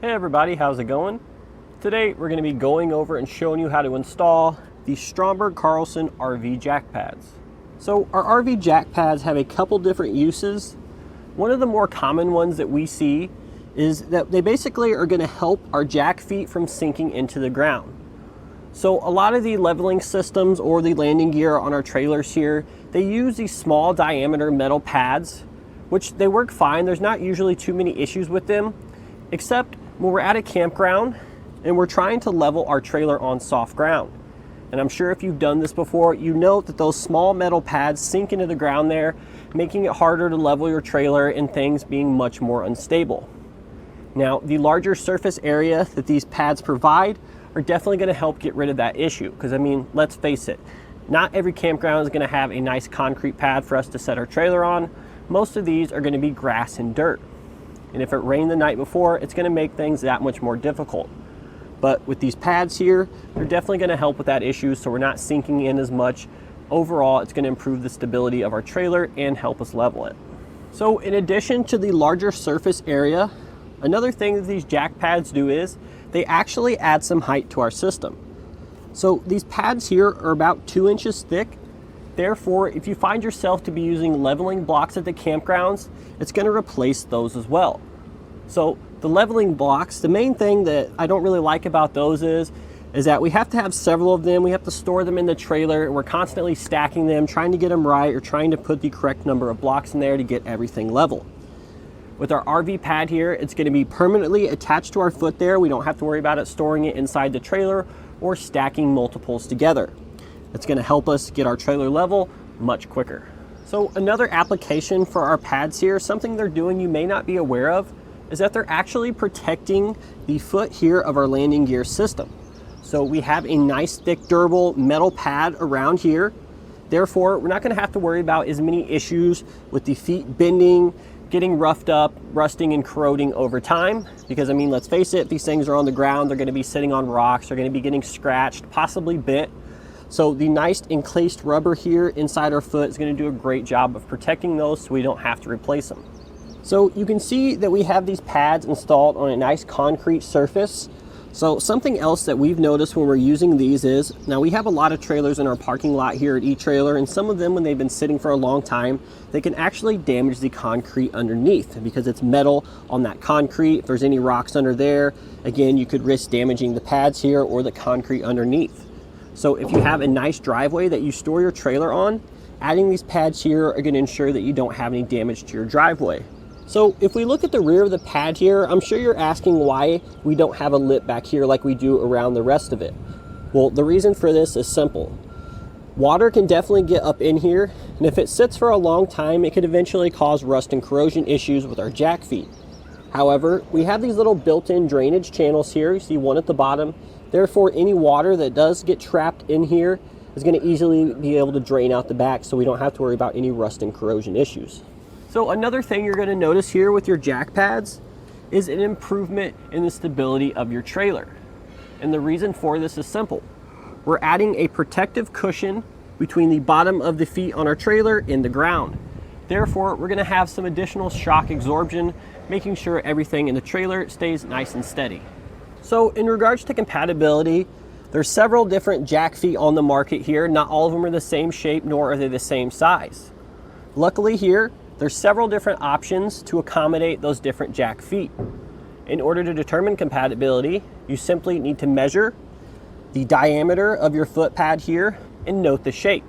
Hey everybody, how's it going? Today we're going to be going over and showing you how to install the Stromberg Carlson RV Jack pads. So our RV Jack pads have a couple different uses. One of the more common ones that we see is that they basically are going to help our jack feet from sinking into the ground. So a lot of the leveling systems or the landing gear on our trailers here, they use these small diameter metal pads, which they work fine. There's not usually too many issues with them, except when we're at a campground and we're trying to level our trailer on soft ground. And I'm sure if you've done this before, you know that those small metal pads sink into the ground there, making it harder to level your trailer and things being much more unstable. Now, the larger surface area that these pads provide are definitely going to help get rid of that issue. Because I mean, let's face it, not every campground is going to have a nice concrete pad for us to set our trailer on. Most of these are going to be grass and dirt. And if it rained the night before, it's going to make things that much more difficult. But with these pads here, they're definitely going to help with that issue, so we're not sinking in as much. Overall, it's going to improve the stability of our trailer and help us level it. So in addition to the larger surface area, another thing that these jack pads do is they actually add some height to our system. So these pads here are about 2 inches thick. Therefore, if you find yourself to be using leveling blocks at the campgrounds, it's going to replace those as well. So the leveling blocks, the main thing that I don't really like about those is that we have to have several of them. We have to store them in the trailer, and we're constantly stacking them, trying to get them right, or trying to put the correct number of blocks in there to get everything level. With our RV pad here, it's going to be permanently attached to our foot there. We don't have to worry about it storing it inside the trailer or stacking multiples together. It's going to help us get our trailer level much quicker. So another application for our pads here, something they're doing you may not be aware of, is that they're actually protecting the foot here of our landing gear system. So we have a nice thick durable metal pad around here. Therefore, we're not going to have to worry about as many issues with the feet bending, getting roughed up, rusting and corroding over time. Because I mean, let's face it, these things are on the ground, they're going to be sitting on rocks, they're going to be getting scratched, possibly bit. So the nice encased rubber here inside our foot is going to do a great job of protecting those so we don't have to replace them. So you can see that we have these pads installed on a nice concrete surface. So something else that we've noticed when we're using these is, now we have a lot of trailers in our parking lot here at eTrailer, and some of them, when they've been sitting for a long time, they can actually damage the concrete underneath because it's metal on that concrete. If there's any rocks under there, again, you could risk damaging the pads here or the concrete underneath. So if you have a nice driveway that you store your trailer on, adding these pads here are going to ensure that you don't have any damage to your driveway. So if we look at the rear of the pad here, I'm sure you're asking why we don't have a lip back here like we do around the rest of it. Well, the reason for this is simple. Water can definitely get up in here, and if it sits for a long time, it could eventually cause rust and corrosion issues with our jack feet. However, we have these little built-in drainage channels here. You see one at the bottom. Therefore, any water that does get trapped in here is going to easily be able to drain out the back, so we don't have to worry about any rust and corrosion issues. So another thing you're going to notice here with your jack pads is an improvement in the stability of your trailer. And the reason for this is simple. We're adding a protective cushion between the bottom of the feet on our trailer and the ground. Therefore, we're going to have some additional shock absorption, making sure everything in the trailer stays nice and steady. So in regards to compatibility, there's several different jack feet on the market here. Not all of them are the same shape, nor are they the same size. Luckily here, there's several different options to accommodate those different jack feet. In order to determine compatibility, you simply need to measure the diameter of your foot pad here and note the shape.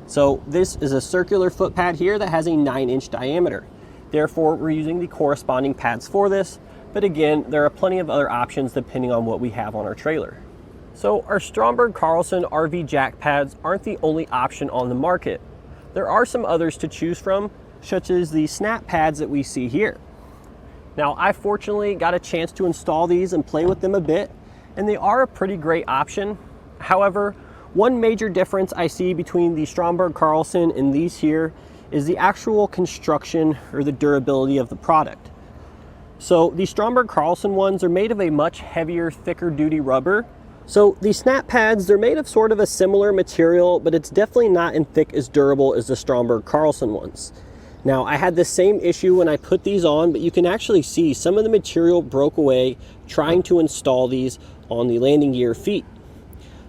So this is a circular foot pad here that has a 9-inch diameter. Therefore, we're using the corresponding pads for this. But again, there are plenty of other options depending on what we have on our trailer. So our Stromberg Carlson RV Jack pads aren't the only option on the market. There are some others to choose from, such as the snap pads that we see here. Now, I fortunately got a chance to install these and play with them a bit, and they are a pretty great option. However, one major difference I see between the Stromberg Carlson and these here is the actual construction or the durability of the product. So the Stromberg Carlson ones are made of a much heavier, thicker duty rubber. So the snap pads, they're made of sort of a similar material, but it's definitely not as thick as durable as the Stromberg Carlson ones. Now, I had the same issue when I put these on, but you can actually see some of the material broke away trying to install these on the landing gear feet.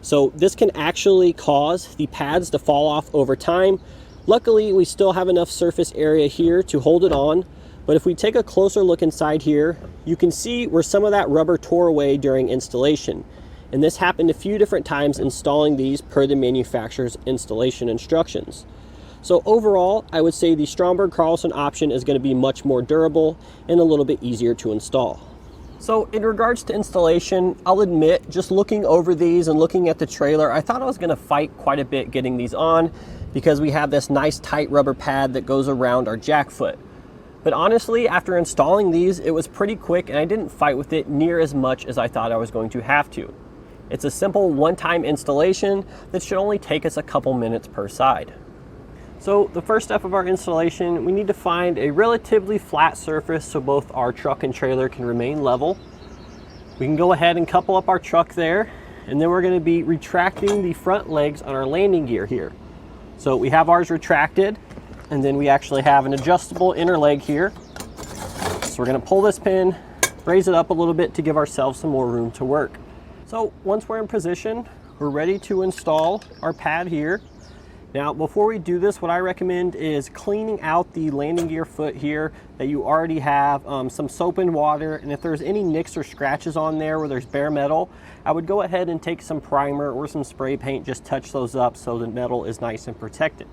So this can actually cause the pads to fall off over time. Luckily, we still have enough surface area here to hold it on, but if we take a closer look inside here, you can see where some of that rubber tore away during installation. And this happened a few different times installing these per the manufacturer's installation instructions. So overall, I would say the Stromberg Carlson option is going to be much more durable and a little bit easier to install. So in regards to installation, I'll admit, just looking over these and looking at the trailer, I thought I was going to fight quite a bit getting these on because we have this nice tight rubber pad that goes around our jack foot. But honestly, after installing these, it was pretty quick and I didn't fight with it near as much as I thought I was going to have to. It's a simple one-time installation that should only take us a couple minutes per side. So the first step of our installation, we need to find a relatively flat surface so both our truck and trailer can remain level. We can go ahead and couple up our truck there, and then we're going to be retracting the front legs on our landing gear here. So we have ours retracted, and then we actually have an adjustable inner leg here. So we're going to pull this pin, raise it up a little bit to give ourselves some more room to work. So once we're in position, we're ready to install our pad here. Now, before we do this, what I recommend is cleaning out the landing gear foot here that you already have some soap and water, and if there's any nicks or scratches on there where there's bare metal, I would go ahead and take some primer or some spray paint, just touch those up so the metal is nice and protected.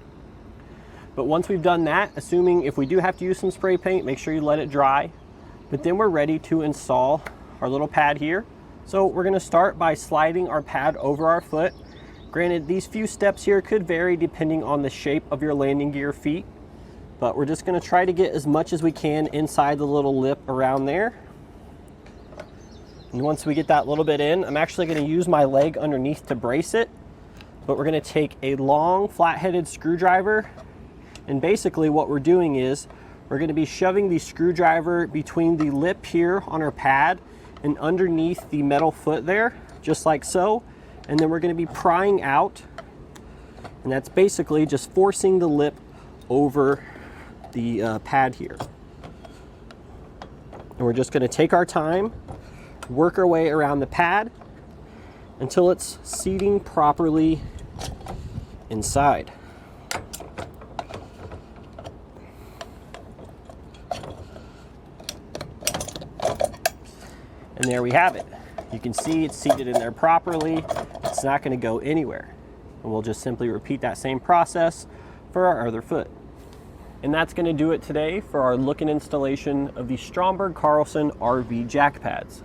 But once we've done that, assuming if we do have to use some spray paint, make sure you let it dry. But then we're ready to install our little pad here. So we're going to start by sliding our pad over our foot. Granted, these few steps here could vary depending on the shape of your landing gear feet, but we're just going to try to get as much as we can inside the little lip around there. And once we get that little bit in, I'm actually going to use my leg underneath to brace it, but we're going to take a long flat-headed screwdriver, and basically what we're doing is we're going to be shoving the screwdriver between the lip here on our pad and underneath the metal foot there, just like so. And then we're going to be prying out, and that's basically just forcing the lip over the pad here. And we're just going to take our time, work our way around the pad until it's seating properly inside. And there we have it. You can see it's seated in there properly. It's not going to go anywhere. And we'll just simply repeat that same process for our other foot. And that's going to do it today for our look and installation of the Stromberg Carlson RV Jack pads.